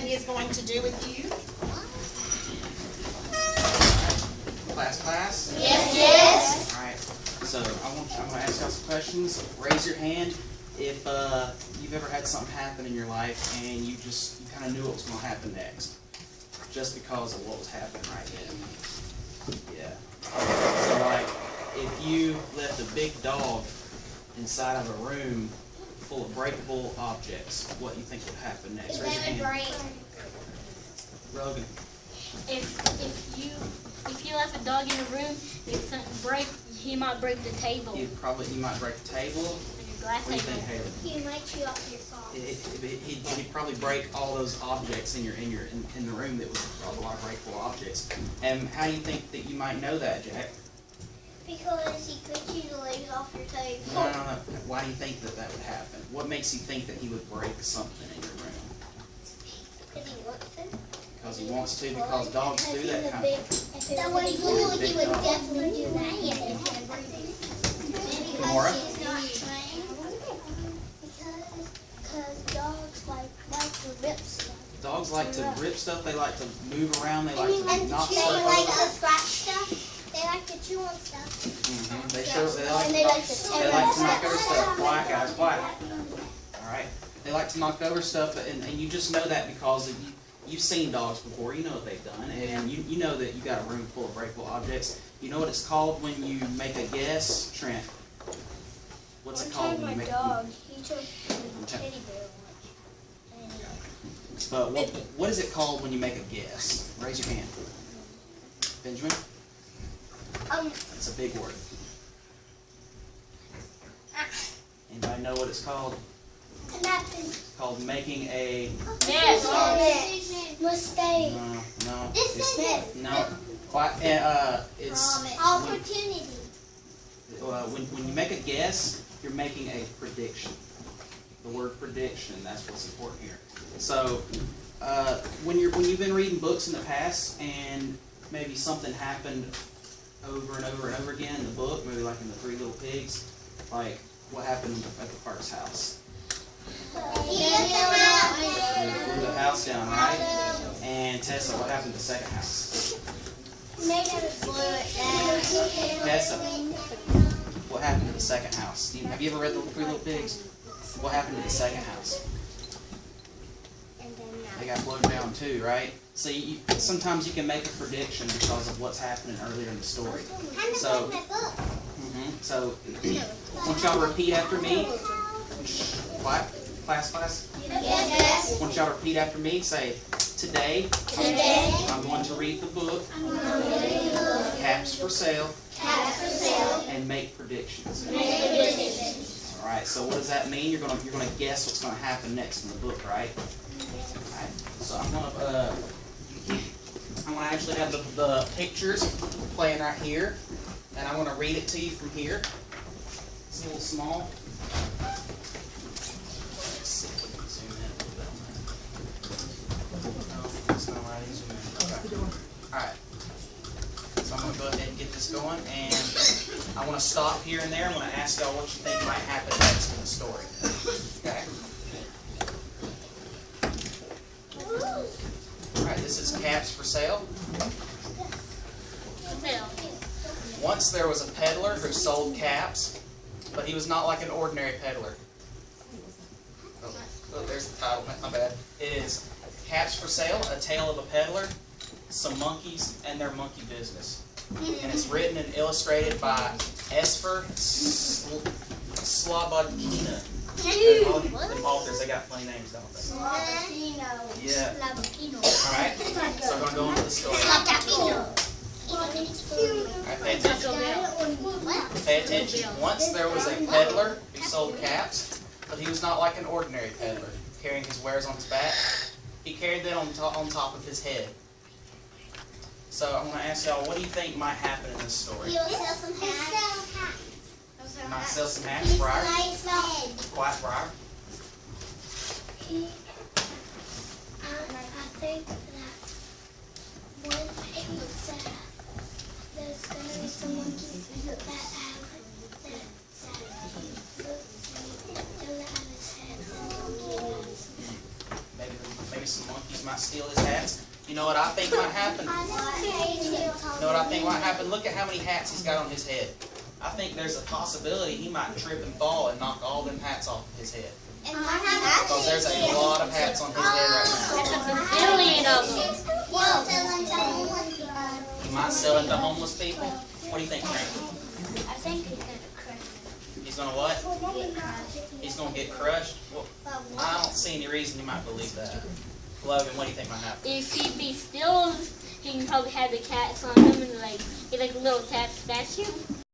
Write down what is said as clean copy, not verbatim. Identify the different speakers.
Speaker 1: he is going to do with you.
Speaker 2: Class?
Speaker 3: Yes.
Speaker 2: All right. So I'm going to ask y'all some questions. Raise your hand if you've ever had something happen in your life and you kind of knew what was going to happen next, just because of what was happening right then. Yeah. So like, if you left a big dog inside of a room full of breakable objects, what do you think would happen next? Raise your hand. Rogan.
Speaker 3: If you left a dog in a room, if something break, he might break the table.
Speaker 2: He might break the table.
Speaker 3: Glass
Speaker 2: what do you think, Haley?
Speaker 4: He might chew off your socks.
Speaker 2: He'd probably break all those objects in the room that was a lot of breakable objects. And how do you think that you might know that, Jack?
Speaker 4: Because he could chew the legs off your table.
Speaker 2: No. Why do you think that would happen? What makes you think that he would break something in your room?
Speaker 4: Because he wants to.
Speaker 2: Because he wants to. Because dogs do that kind of thing.
Speaker 4: That way he would definitely do that.
Speaker 2: Nora?
Speaker 4: Because dogs like to rip stuff.
Speaker 2: Dogs like to rip stuff. They like to move around. They like to knock
Speaker 4: They
Speaker 2: stuff
Speaker 4: like
Speaker 2: over.
Speaker 4: to scratch stuff. They like to chew on stuff.
Speaker 2: They like to knock over stuff. Quiet, guys, quiet. All right. They like to knock over stuff, and you just know that because you've seen dogs before. You know what they've done, and you know that you got a room full of breakable objects. You know what it's called when you make a guess, Trent? What's it called when you make a
Speaker 4: dog, he took a teddy bear once.
Speaker 2: But what is it called when you make a guess? Raise your hand. Benjamin? It's a big word. Anybody know what it's called? It's called making a...
Speaker 3: Yes.
Speaker 4: Mistake.
Speaker 2: No.
Speaker 4: Dismissed.
Speaker 2: No. It's...
Speaker 4: Opportunity.
Speaker 2: When you make a guess, you're making a prediction. The word prediction, that's what's important here. So, when you've been reading books in the past and maybe something happened over and over and over again in the book, maybe like in the Three Little Pigs, like what happened at the first house?
Speaker 4: He blew
Speaker 2: Blew the house down, right? And Tessa, what happened to the second house?
Speaker 4: made him blow it down.
Speaker 2: Tessa, what happened to the second house? Have you ever read the Three Little Pigs? What happened to the second house? They got blown down too, right? So sometimes you can make a prediction because of what's happening earlier in the story. So, so I want y'all to repeat after me. What? Class?
Speaker 4: Yes.
Speaker 2: I want y'all to repeat after me. Say, today, I'm going to read the book, Caps for Sale, and make predictions. All right. So what does that mean? You're gonna guess what's gonna happen next in the book, right? All right. So I'm gonna actually have the pictures playing right here, and I'm gonna read it to you from here. It's a little small. Let's see if we can zoom in a little bit on that. No, it's not right. Zoom in. Okay. All right. So I'm going to go ahead and get this going, and I want to stop here and there. I'm going to ask y'all what you think might happen next in the story. Okay? Alright, this is Caps for Sale. Once there was a peddler who sold caps, but he was not like an ordinary peddler. Oh, there's the title. My bad. It is Caps for Sale, A Tale of a Peddler, Some Monkeys, and Their Monkey Business. And it's written and illustrated by Esfer Slobodkina. The authors, they got funny names, don't they? Yeah. Alright, so I'm going to go into the story. Alright, pay attention. Pay attention. Once there was a peddler who sold caps, but he was not like an ordinary peddler, carrying his wares on his back. He carried them on top of his head. So I'm going to ask y'all, what do you think might happen in this story?
Speaker 4: He'll sell some hats.
Speaker 2: He might sell some hats, Briar. Quiet, Briar.
Speaker 4: I think that one day there's going to be some monkeys that have
Speaker 2: Maybe some Some monkeys might steal his hats. You know what I think might happen? You know what I think might happen? Look at how many hats he's got on his head. I think there's a possibility he might trip and fall and knock all them hats off his head. Because there's a lot of hats on his head right now.
Speaker 3: There's a billion of them.
Speaker 2: He might sell it to homeless people. What do you think, Frank?
Speaker 3: I think he's going to crush it.
Speaker 2: He's going to what? He's going to get crushed? Well, I don't see any reason you might believe that. Logan, what do you think might happen?
Speaker 3: If he be still, he can probably have the cats on him and like, he's like a little cat statue.